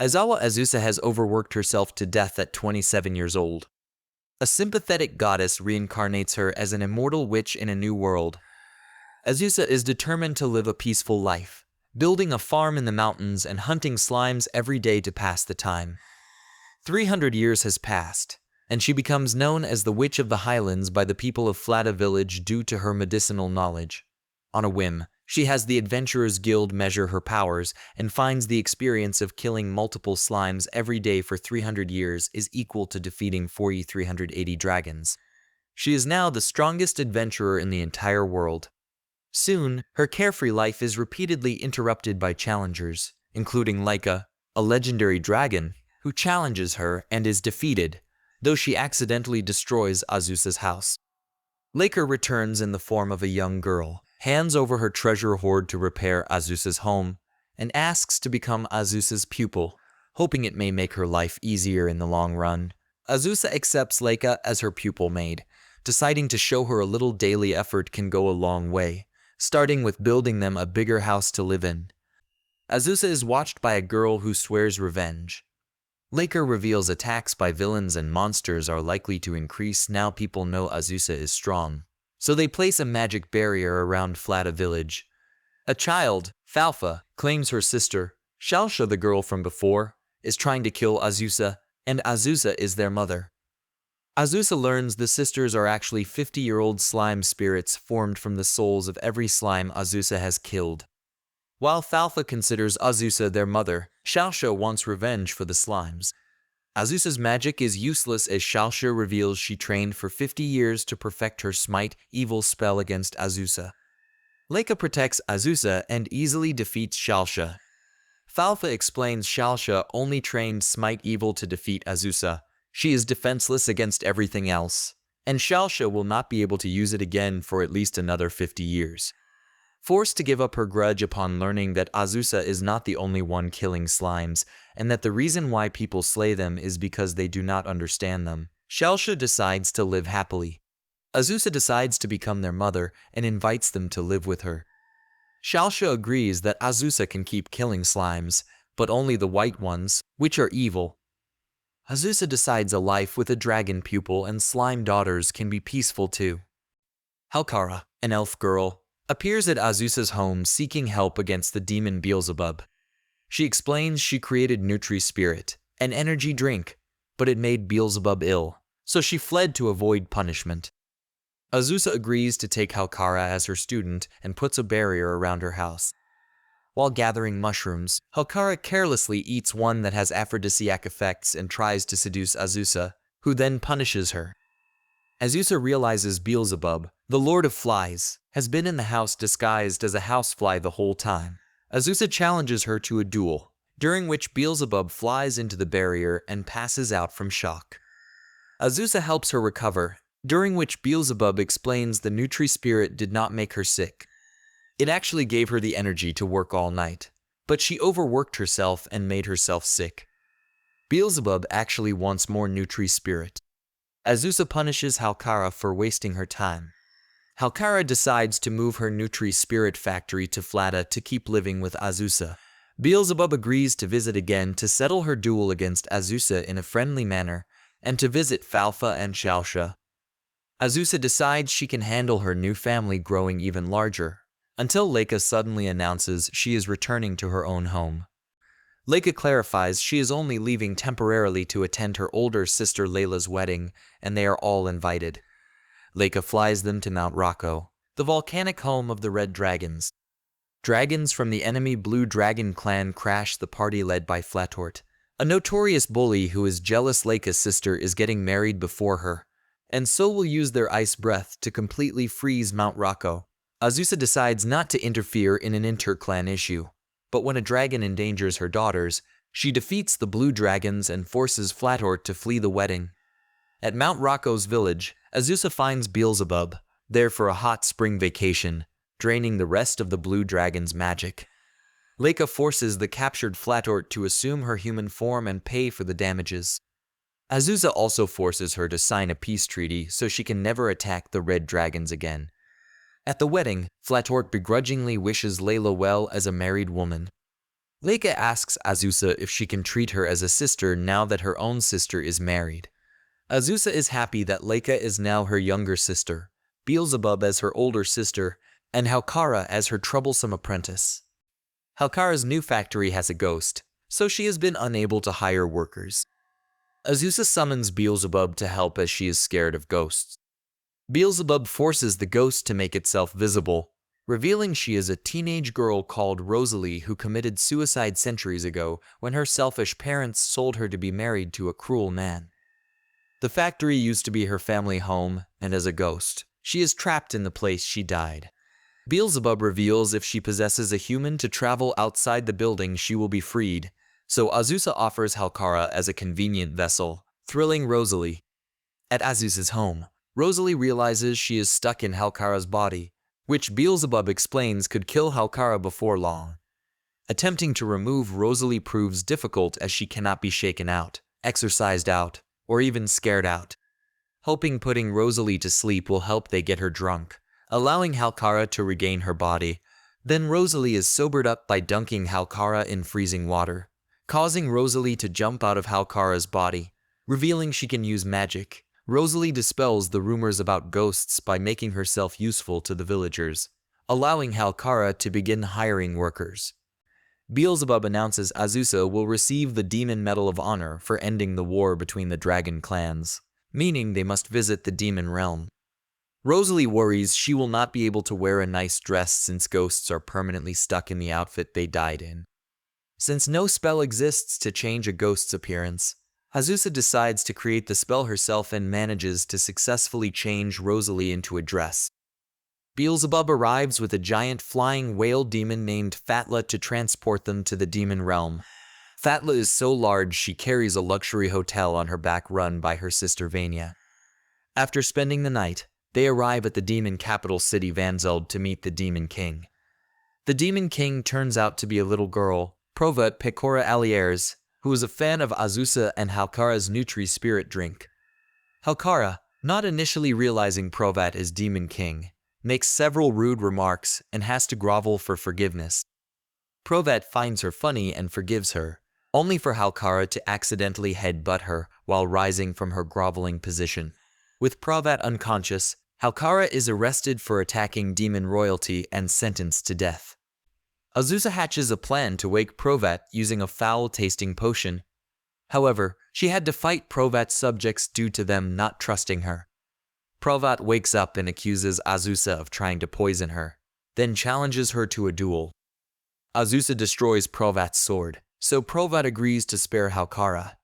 Aizawa Azusa has overworked herself to death at 27 years old. A sympathetic goddess reincarnates her as an immortal witch in a new world. Azusa is determined to live a peaceful life, building a farm in the mountains and hunting slimes every day to pass the time. 300 years has passed, and she becomes known as the Witch of the Highlands by the people of Flata village due to her medicinal knowledge. On a whim, she has the Adventurers Guild measure her powers and finds the experience of killing multiple slimes every day for 300 years is equal to defeating 380 dragons. She is now the strongest adventurer in the entire world. Soon, her carefree life is repeatedly interrupted by challengers, including Leica, a legendary dragon, who challenges her and is defeated, though she accidentally destroys Azusa's house. Leica returns in the form of a young girl, hands over her treasure hoard to repair Azusa's home, and asks to become Azusa's pupil, hoping it may make her life easier in the long run. Azusa accepts Leica as her pupil maid, deciding to show her a little daily effort can go a long way, starting with building them a bigger house to live in. Azusa is watched by a girl who swears revenge. Leica reveals attacks by villains and monsters are likely to increase now people know Azusa is strong, so they place a magic barrier around Flata village. A child, Falfa, claims her sister, Shalsha the girl from before, is trying to kill Azusa, and Azusa is their mother. Azusa learns the sisters are actually 50-year-old slime spirits formed from the souls of every slime Azusa has killed. While Falfa considers Azusa their mother, Shalsha wants revenge for the slimes. Azusa's magic is useless as Shalsha reveals she trained for 50 years to perfect her Smite evil spell against Azusa. Leica protects Azusa and easily defeats Shalsha. Falfa explains Shalsha only trained Smite evil to defeat Azusa. She is defenseless against everything else, and Shalsha will not be able to use it again for at least another 50 years. Forced to give up her grudge upon learning that Azusa is not the only one killing slimes, and that the reason why people slay them is because they do not understand them, Shalsha decides to live happily. Azusa decides to become their mother and invites them to live with her. Shalsha agrees that Azusa can keep killing slimes, but only the white ones, which are evil. Azusa decides a life with a dragon pupil and slime daughters can be peaceful too. Halkara, an elf girl, appears at Azusa's home seeking help against the demon Beelzebub. She explains she created Nutri-Spirit, an energy drink, but it made Beelzebub ill, so she fled to avoid punishment. Azusa agrees to take Halkara as her student and puts a barrier around her house. While gathering mushrooms, Halkara carelessly eats one that has aphrodisiac effects and tries to seduce Azusa, who then punishes her. Azusa realizes Beelzebub, the Lord of Flies, has been in the house disguised as a housefly the whole time. Azusa challenges her to a duel, during which Beelzebub flies into the barrier and passes out from shock. Azusa helps her recover, during which Beelzebub explains the Nutri-Spirit did not make her sick. It actually gave her the energy to work all night, but she overworked herself and made herself sick. Beelzebub actually wants more Nutri-Spirit. Azusa punishes Halkara for wasting her time. Halkara decides to move her Nutri-Spirit factory to Flata to keep living with Azusa. Beelzebub agrees to visit again to settle her duel against Azusa in a friendly manner, and to visit Falfa and Shalsha. Azusa decides she can handle her new family growing even larger, until Leica suddenly announces she is returning to her own home. Leica clarifies she is only leaving temporarily to attend her older sister Layla's wedding, and they are all invited. Leica flies them to Mount Rocco, the volcanic home of the Red Dragons. Dragons from the enemy Blue Dragon clan crash the party led by Flatort. A notorious bully who is jealous Leica's sister is getting married before her, and so will use their ice breath to completely freeze Mount Rocco. Azusa decides not to interfere in an inter-clan issue, but when a dragon endangers her daughters, she defeats the Blue Dragons and forces Flatort to flee the wedding. At Mount Rocco's village, Azusa finds Beelzebub, there for a hot spring vacation, draining the rest of the Blue Dragon's magic. Leica forces the captured Flatort to assume her human form and pay for the damages. Azusa also forces her to sign a peace treaty so she can never attack the Red Dragons again. At the wedding, Flatort begrudgingly wishes Layla well as a married woman. Leika asks Azusa if she can treat her as a sister now that her own sister is married. Azusa is happy that Leika is now her younger sister, Beelzebub as her older sister, and Halkara as her troublesome apprentice. Halkara's new factory has a ghost, so she has been unable to hire workers. Azusa summons Beelzebub to help as she is scared of ghosts. Beelzebub forces the ghost to make itself visible, revealing she is a teenage girl called Rosalie who committed suicide centuries ago when her selfish parents sold her to be married to a cruel man. The factory used to be her family home, and as a ghost, she is trapped in the place she died. Beelzebub reveals if she possesses a human to travel outside the building she will be freed, so Azusa offers Halkara as a convenient vessel, thrilling Rosalie. At Azusa's home, Rosalie realizes she is stuck in Halkara's body, which Beelzebub explains could kill Halkara before long. Attempting to remove Rosalie proves difficult as she cannot be shaken out, exorcised out, or even scared out. Hoping putting Rosalie to sleep will help they get her drunk, allowing Halkara to regain her body. Then Rosalie is sobered up by dunking Halkara in freezing water, causing Rosalie to jump out of Halkara's body, revealing she can use magic. Rosalie dispels the rumors about ghosts by making herself useful to the villagers, allowing Halkara to begin hiring workers. Beelzebub announces Azusa will receive the Demon Medal of Honor for ending the war between the dragon clans, meaning they must visit the demon realm. Rosalie worries she will not be able to wear a nice dress since ghosts are permanently stuck in the outfit they died in. Since no spell exists to change a ghost's appearance, Azusa decides to create the spell herself and manages to successfully change Rosalie into a dress. Beelzebub arrives with a giant flying whale demon named Fatla to transport them to the demon realm. Fatla is so large she carries a luxury hotel on her back run by her sister Vania. After spending the night, they arrive at the demon capital city Vanzeld to meet the Demon King. The Demon King turns out to be a little girl, Provat Pecora Alieres, who is a fan of Azusa and Halkara's Nutri Spirit drink. Halkara, not initially realizing Provat is Demon King, makes several rude remarks and has to grovel for forgiveness. Provat finds her funny and forgives her, only for Halkara to accidentally headbutt her while rising from her groveling position. With Provat unconscious, Halkara is arrested for attacking demon royalty and sentenced to death. Azusa hatches a plan to wake Provat using a foul-tasting potion. However, she had to fight Provat's subjects due to them not trusting her. Provat wakes up and accuses Azusa of trying to poison her, then challenges her to a duel. Azusa destroys Provat's sword, so Provat agrees to spare Halkara,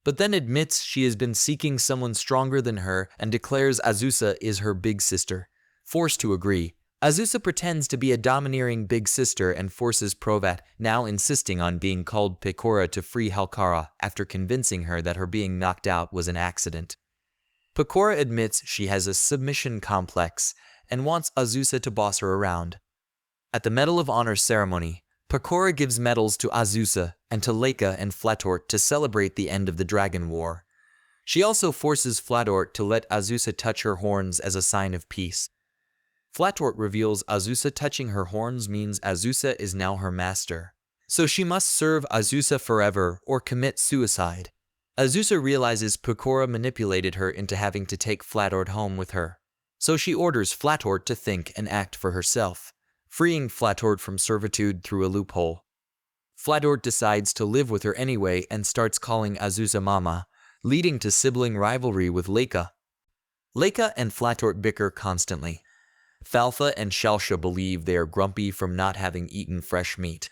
but then admits she has been seeking someone stronger than her and declares Azusa is her big sister. Forced to agree, Azusa pretends to be a domineering big sister and forces Provat, now insisting on being called Pecora, to free Halkara after convincing her that her being knocked out was an accident. Pecora admits she has a submission complex and wants Azusa to boss her around. At the Medal of Honor ceremony, Pecora gives medals to Azusa and to Leika and Flatort to celebrate the end of the Dragon War. She also forces Flatort to let Azusa touch her horns as a sign of peace. Flatort reveals Azusa touching her horns means Azusa is now her master, so she must serve Azusa forever or commit suicide. Azusa realizes Pecora manipulated her into having to take Flatort home with her, so she orders Flatort to think and act for herself, freeing Flatort from servitude through a loophole. Flatort decides to live with her anyway and starts calling Azusa Mama, leading to sibling rivalry with Leika. Leika and Flatort bicker constantly. Falfa and Shalsha believe they are grumpy from not having eaten fresh meat.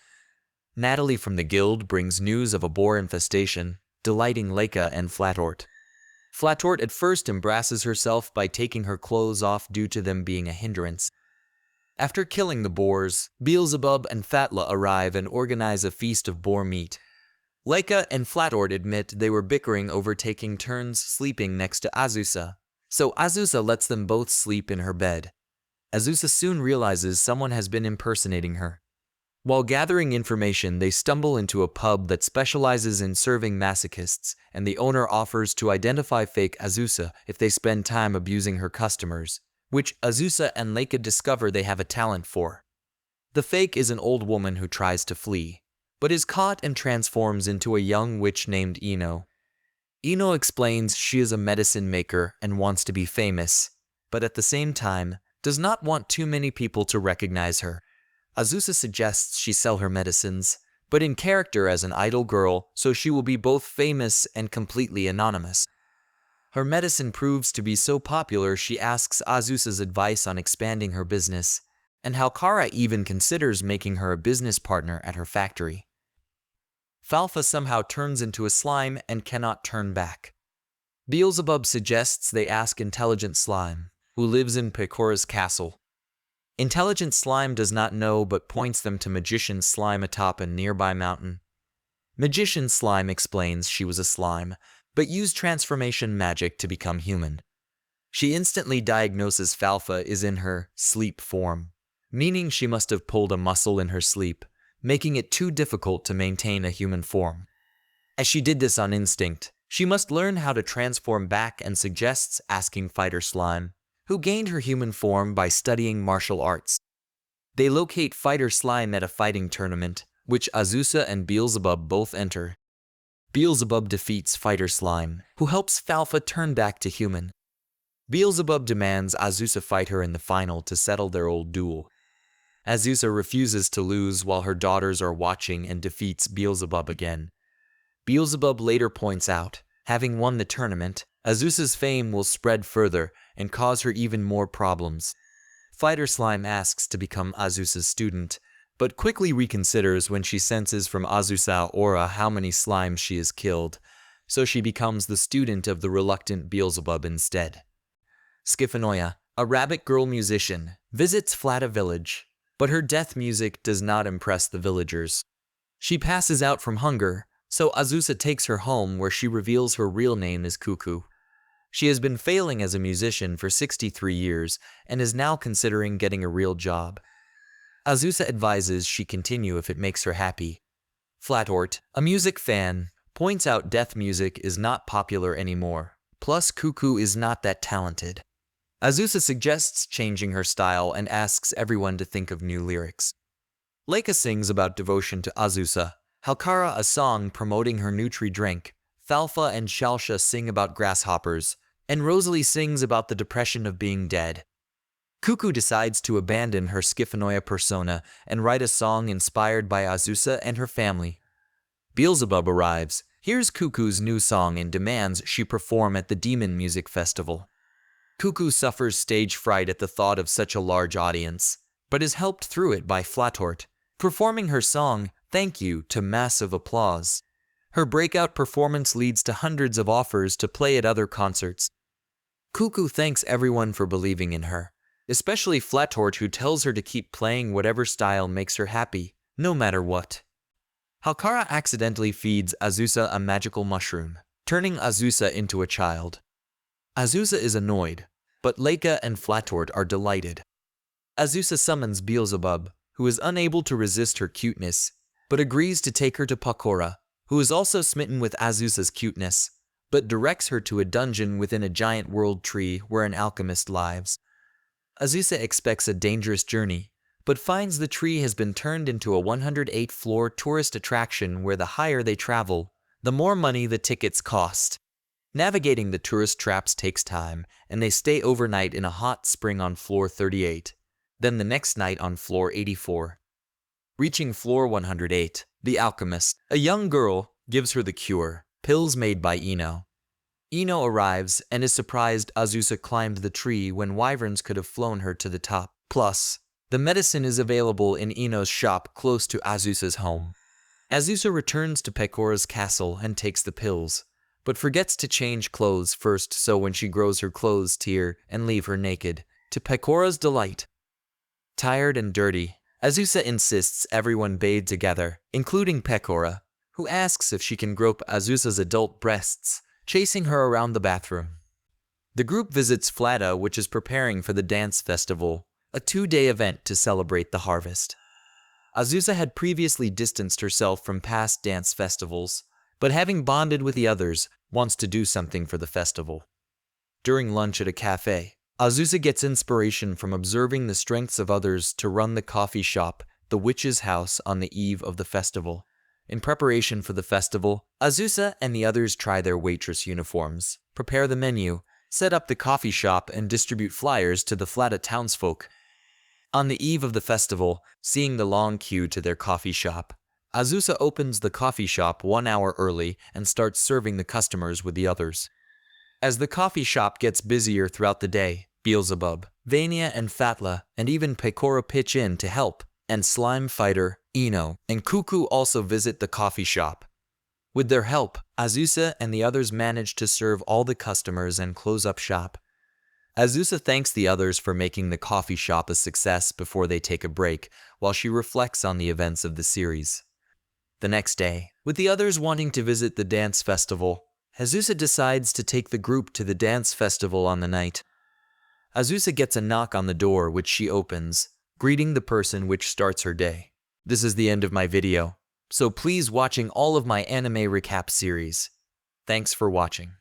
Natalie from the guild brings news of a boar infestation, delighting Leika and Flatort. Flatort at first embarrasses herself by taking her clothes off due to them being a hindrance. After killing the boars, Beelzebub and Fatla arrive and organize a feast of boar meat. Leika and Flatort admit they were bickering over taking turns sleeping next to Azusa, so Azusa lets them both sleep in her bed. Azusa soon realizes someone has been impersonating her. While gathering information, they stumble into a pub that specializes in serving masochists, and the owner offers to identify fake Azusa if they spend time abusing her customers, which Azusa and Leika discover they have a talent for. The fake is an old woman who tries to flee. but is caught and transforms into a young witch named Ino. Ino explains she is a medicine maker and wants to be famous, but at the same time, does not want too many people to recognize her. Azusa suggests she sell her medicines, but in character as an idle girl, so she will be both famous and completely anonymous. Her medicine proves to be so popular she asks Azusa's advice on expanding her business, and how Kara even considers making her a business partner at her factory. Falfa somehow turns into a slime and cannot turn back. Beelzebub suggests they ask Intelligent Slime, who lives in Pecora's castle. Intelligent Slime does not know but points them to Magician Slime atop a nearby mountain. Magician Slime explains she was a slime, but used transformation magic to become human. She instantly diagnoses Falfa is in her sleep form, meaning she must have pulled a muscle in her sleep, making it too difficult to maintain a human form. As she did this on instinct, she must learn how to transform back and suggests asking Fighter Slime, who gained her human form by studying martial arts. They locate Fighter Slime at a fighting tournament, which Azusa and Beelzebub both enter. Beelzebub defeats Fighter Slime, who helps Falfa turn back to human. Beelzebub demands Azusa fight her in the final to settle their old duel. Azusa refuses to lose while her daughters are watching and defeats Beelzebub again. Beelzebub later points out, having won the tournament, Azusa's fame will spread further and cause her even more problems. Fighter Slime asks to become Azusa's student, but quickly reconsiders when she senses from Azusa's aura how many slimes she has killed, so she becomes the student of the reluctant Beelzebub instead. Skifanoia, a rabbit girl musician, visits Flata village, but her death music does not impress the villagers. She passes out from hunger, so Azusa takes her home where she reveals her real name is Cuckoo. She has been failing as a musician for 63 years and is now considering getting a real job. Azusa advises she continue if it makes her happy. Flatort, a music fan, points out death music is not popular anymore, plus Cuckoo is not that talented. Azusa suggests changing her style and asks everyone to think of new lyrics. Leica sings about devotion to Azusa, Halkara a song promoting her Nutri drink, Falfa and Shalsha sing about grasshoppers, and Rosalie sings about the depression of being dead. Cuckoo decides to abandon her Skifanoia persona and write a song inspired by Azusa and her family. Beelzebub arrives, hears Cuckoo's new song and demands she perform at the Demon Music Festival. Cuckoo suffers stage fright at the thought of such a large audience, but is helped through it by Flatort, performing her song, Thank You, to massive applause. Her breakout performance leads to hundreds of offers to play at other concerts. Cuckoo thanks everyone for believing in her, especially Flatort, who tells her to keep playing whatever style makes her happy, no matter what. Halkara accidentally feeds Azusa a magical mushroom, turning Azusa into a child. Azusa is annoyed, but Leica and Flatort are delighted. Azusa summons Beelzebub, who is unable to resist her cuteness, but agrees to take her to Pecora, who is also smitten with Azusa's cuteness, but directs her to a dungeon within a giant world tree where an alchemist lives. Azusa expects a dangerous journey, but finds the tree has been turned into a 108-floor tourist attraction where the higher they travel, the more money the tickets cost. Navigating the tourist traps takes time, and they stay overnight in a hot spring on floor 38, then the next night on floor 84. Reaching floor 108, the alchemist, a young girl, gives her the cure, pills made by Ino. Ino arrives and is surprised Azusa climbed the tree when wyverns could have flown her to the top. Plus, the medicine is available in Ino's shop close to Azusa's home. Azusa returns to Pecora's castle and takes the pills, but forgets to change clothes first, so when she grows her clothes tear and leave her naked, to Pecora's delight. Tired and dirty, Azusa insists everyone bathe together, including Pecora, who asks if she can grope Azusa's adult breasts, chasing her around the bathroom. The group visits Flata, which is preparing for the dance festival, a 2-day event to celebrate the harvest. Azusa had previously distanced herself from past dance festivals, but having bonded with the others, wants to do something for the festival. During lunch at a cafe, Azusa gets inspiration from observing the strengths of others to run the coffee shop, the witch's house, on the eve of the festival. In preparation for the festival, Azusa and the others try their waitress uniforms, prepare the menu, set up the coffee shop, and distribute flyers to the flat townsfolk. On the eve of the festival, seeing the long queue to their coffee shop, Azusa opens the coffee shop 1 hour early and starts serving the customers with the others. As the coffee shop gets busier throughout the day, Beelzebub, Vania and Fatla, and even Pecora pitch in to help, and Slime Fighter, Eno, and Cuckoo also visit the coffee shop. With their help, Azusa and the others manage to serve all the customers and close up shop. Azusa thanks the others for making the coffee shop a success before they take a break, while she reflects on the events of the series. The next day, with the others wanting to visit the dance festival, Azusa decides to take the group to the dance festival on the night. Azusa gets a knock on the door, which she opens, greeting the person, which starts her day. This is the end of my video, so please watching all of my anime recap series. Thanks for watching.